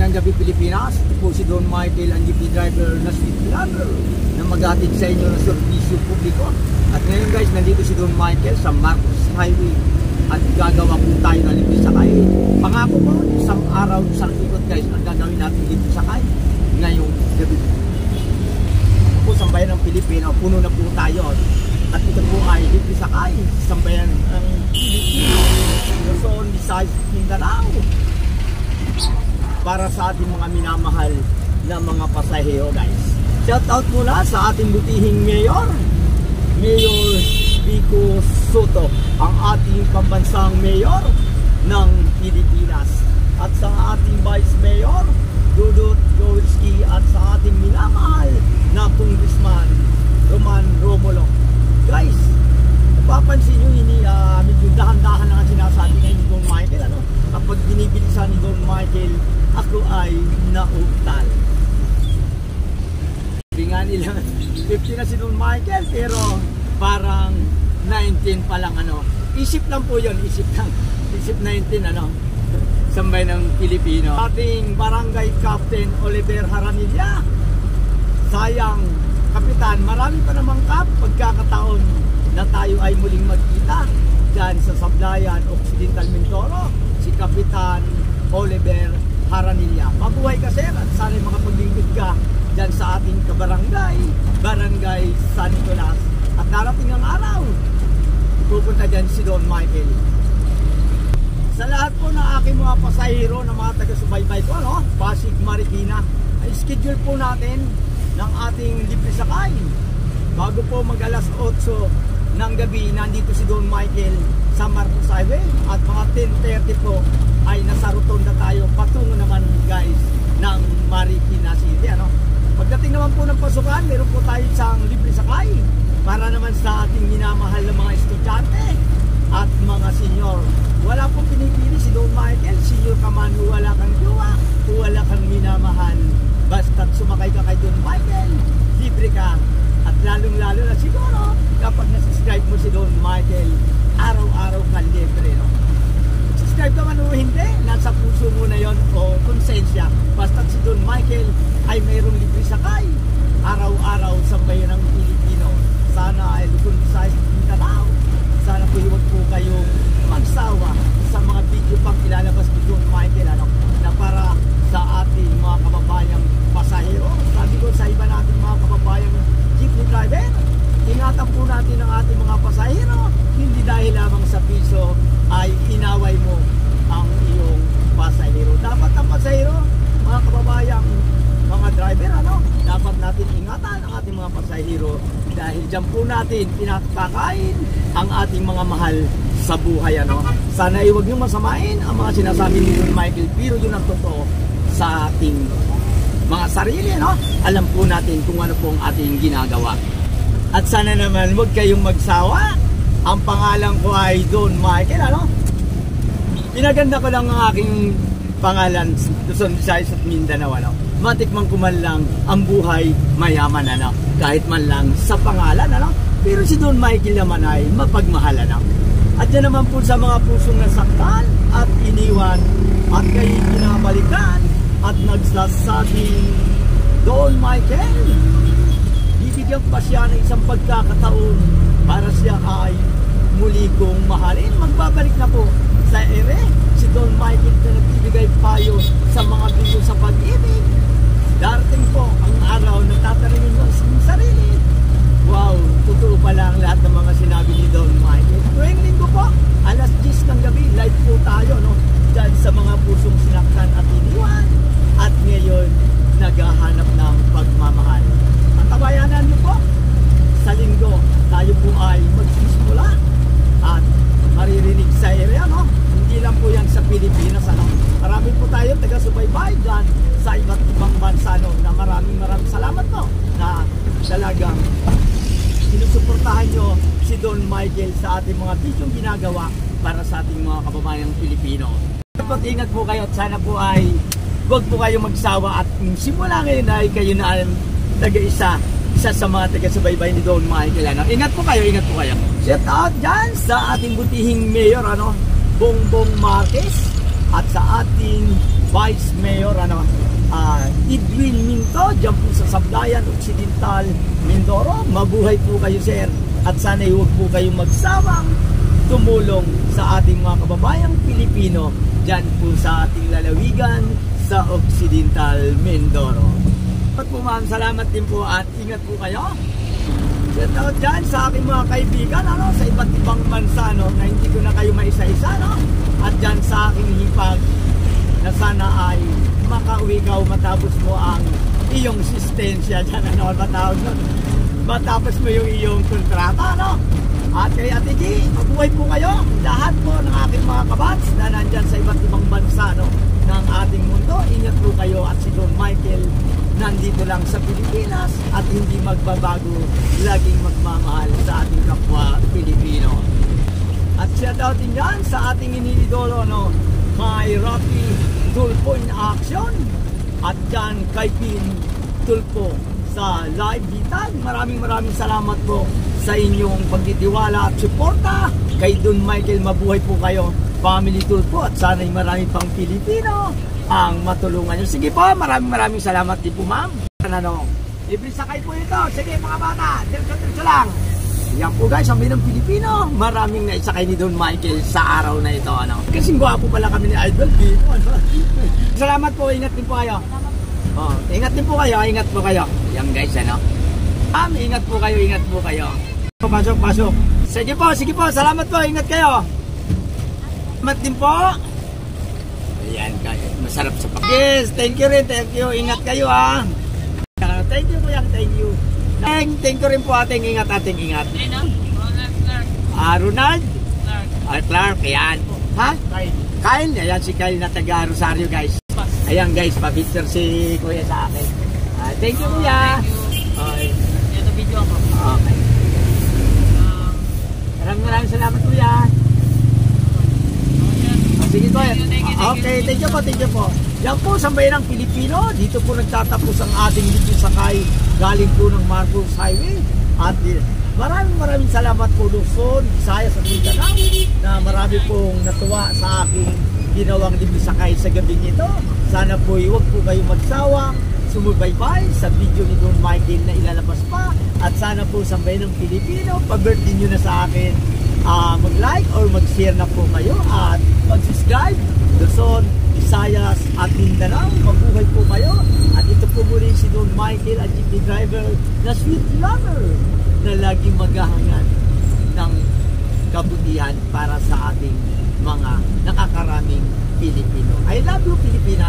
Magandang gabi Pilipinas. Ito po si Don Michael, ang jeepney driver na street vlogger na mag-atid sa inyo ng serbisyo publiko. At ngayon guys, nandito si Don Michael sa Marcos Highway at gagawa po tayo ng libre sakay. Pangako po, isang araw, isang ikot guys, ang gagawin natin libre sakay ngayong gabi. Ito po sambayan ng Pilipino, puno na po tayo. At ito po ay libre sakay, sambayan ng Pilipino, Luzon, Visayas, Mindanao. Para sa ating mga minamahal na mga pasahero guys. Shout out mula sa ating butihing Mayor Vico Soto, ang ating pambansang Mayor ng Pilipinas. At sa ating Vice Mayor Dudut Gowinski at sa ating minamahal na Congressman Roman Romulo. Guys, napapansin nyo, medyo dahan-dahan lang ang sinasabi ngayon ni Don Michael. Kapag binibilisan ni Don Michael, ako ay nautal. Sabi nga nila, 50 na si Don Michael, pero parang 19 pa lang Isip lang po yun, isip 19 Sambay ng Pilipino. Ating Barangay Captain Oliver Haranilla. Sayang, Kapitan, marami pa namang pagkakataon na tayo ay muling magkita dyan sa Sablayan, Occidental Mindoro, si Kapitan Oliver Haranilla. Mabuhay ka sir at sana'y makapaglingkod ka dyan sa ating kabarangay, Barangay San Nicolas. At darating ang araw, pupunta dyan si Don Michael. Sa lahat po ng aking mga pasahero na mga taga-subaybay ko, Pasig, Marikina, ay schedule po natin ng ating libre sakay. Bago po mag alas 8 ng gabi, nandito si Don Michael sa Marcos Highway at mga 10:30 po ay nasa rotonda tayo patungo naman guys ng Marikina City. Pagdating naman po ng pasukan, meron po tayo isang libre sakay para naman sa ating minamahal na mga estudyante at mga senior. Wala pong pinipili si Don Michael, senior ka man o wala kang jowa o wala kang minamahal. Basta't sumakay ka kay Don Michael, libre ka. At lalong-lalo na siguro kapag nasubscribe mo si Don Michael, araw-araw ka libre. Subscribe ka man o hindi, nasa puso mo na yon o konsensya. Basta't si Don Michael ay mayroong libre sakay araw-araw sa bayan ng Pilipino. Sana ay Luzon, Visayas, Mindanao. Sana po huwag po kayong magsawa sa mga video pang ilalabas ni Don Michael na para sa ating mga kababayang pasahero. Sabi ko sa iba natin mga kababayang jeepney driver, ingatan po natin ang ating mga pasahero. Hindi dahil lamang sa piso ay inaway mo ang iyong pasahero. Dapat ang pasahero, mga kababayang mga driver, dapat natin ingatan ang ating mga pasahero dahil dyan po natin pinapakain ang ating mga mahal sa buhay. Sana ay huwag niyong masamain ang mga sinasabi ni Don Michael, pero yun ang totoo sa ating mga sarili. Alam po natin kung ano po ang ating ginagawa. At sana naman huwag kayong magsawa. Ang pangalan ko ay Don Michael. Pinaganda ko lang ang aking pangalan, Luzon, Visayas at Mindanao. Matikman ko man lang ang buhay mayaman kahit man lang sa pangalan. Pero si Don Michael naman ay mapagmahal. At yan naman po sa mga pusong nasaktan at iniwan at kayo pinabalikan at nagsasabing, Don Michael, bibigyan pa siya ng isang pagkakataon para siya ay muli kong mahalin. Magbabalik na po sa ere si Don Michael na nagbibigay payo sa mga video sa pag-ibig. Darating po ang araw na tatanungin mo sa sarili, wow, totoo pala ang lahat ng mga sinabi ni Don Michael. Tuwing linggo po, alas 10 ng gabi, live po tayo dyan sa mga pusong sinaktan at iniwan. At ngayon, naghahanap ng pagmamahal. Ang tabayanan niyo po, sa linggo, tayo po ay magsisimula at maririnig sa area. Hindi lang po yan sa Pilipinas. Marami po tayo taga-subaybay dyan sa iba't ibang bansa na maraming salamat po na talagang sinusuportahan nyo si Don Michael sa ating mga bidyong ginagawa para sa ating mga kababayang Pilipino. Dapat ingat po kayo at sana po ay huwag po kayong magsawa at simula ngayon ay kayo na taga-isa sa mga taga-subaybay ni Don Michael. Ingat po kayo, ingat po kayo. Shout out dyan sa ating butihing Mayor Bongbong Marquez at sa ating Vice Mayor Edwin Minto, dyan po sa Sablayan Occidental, Mindoro. Mabuhay po kayo, sir, at sana'y huwag po kayong magsawang tumulong sa ating mga kababayang Pilipino dyan po sa ating lalawigan sa Occidental Mindoro. At po ma'am, salamat din po at ingat po kayo. Shout out dyan sa aking mga kaibigan sa iba't ibang bansa na hindi ko na kayo maisa-isa at dyan sa aking hipag na sana ay makauwi ka matapos mo ang iyong sistensya dyan, matapos mo yung iyong kontrata, At kay Ate G, mabuhay po kayo, lahat po ng aking mga kabats na nandyan sa iba't ibang bansa ng ating mundo. Ingat po kayo at si Don Michael nandito lang sa Pilipinas at hindi magbabago, laging magmamahal sa ating kapwa Pilipino. At shout out din dyan sa ating iniidolo, kay Rocky Tulpo in Action at dyan kay Pin Tulpo sa live hitag. Maraming salamat po sa inyong pagtitiwala at suporta kay Don Michael. Mabuhay po kayo, Family Tulpo, at sana'y marami pang Pilipino ang matulungan nyo. Sige po, maraming salamat din po, ma'am. Libre sakay po ito. Sige mga bata, diretso lang. Yan po guys, ang binang Pilipino, maraming naisakay ni Don Michael sa araw na ito. Kasing gwapo pala kami ni Idol B. Salamat po, ingat din po kayo. Ingat din po kayo, ingat po kayo. Yan guys, ingat po kayo. Pasok. Sige po, salamat po, ingat kayo. Salamat din po. Ayan guys, masarap sa pag. Yes, thank you rin, ingat kayo Thank you kuya, thank you. Thank you rin po, ingat. Ronald? Clark, ayan. Ha? Kyle, ayan si Kyle na taga Rosario guys. Ayan guys, pa-picture si kuya sa akin. Thank you kuya. Okay. Ito video ako. Okay. Maraming salamat kuya. Sige kuya. Okay, thank you po. Yan po sa bayan ng Pilipino, dito po nagtatapos ang ating libre sakay galing po ng Marcos Highway. At maraming salamat po Luzon, Visayas at Mindanao na marami pong natuwa sa aking ginawang libre sakay sa gabing ito. Sana po huwag po kayong magsawang sumubaybay sa video ni Don Michael na ilalabas pa. At sana po sa bayan ng Pilipino, pa-birthday nyo na sa akin, mag-like or mag-share na po kayo at mag-subscribe. Luzon, Visayas at Mindanao, mabuhay po kayo. At ito po muli si Don Michael, at jeepney driver na sweet lover na laging maghahangad ng kabutihan para sa ating mga nakakaraming Pilipino. I love you, Pilipinas!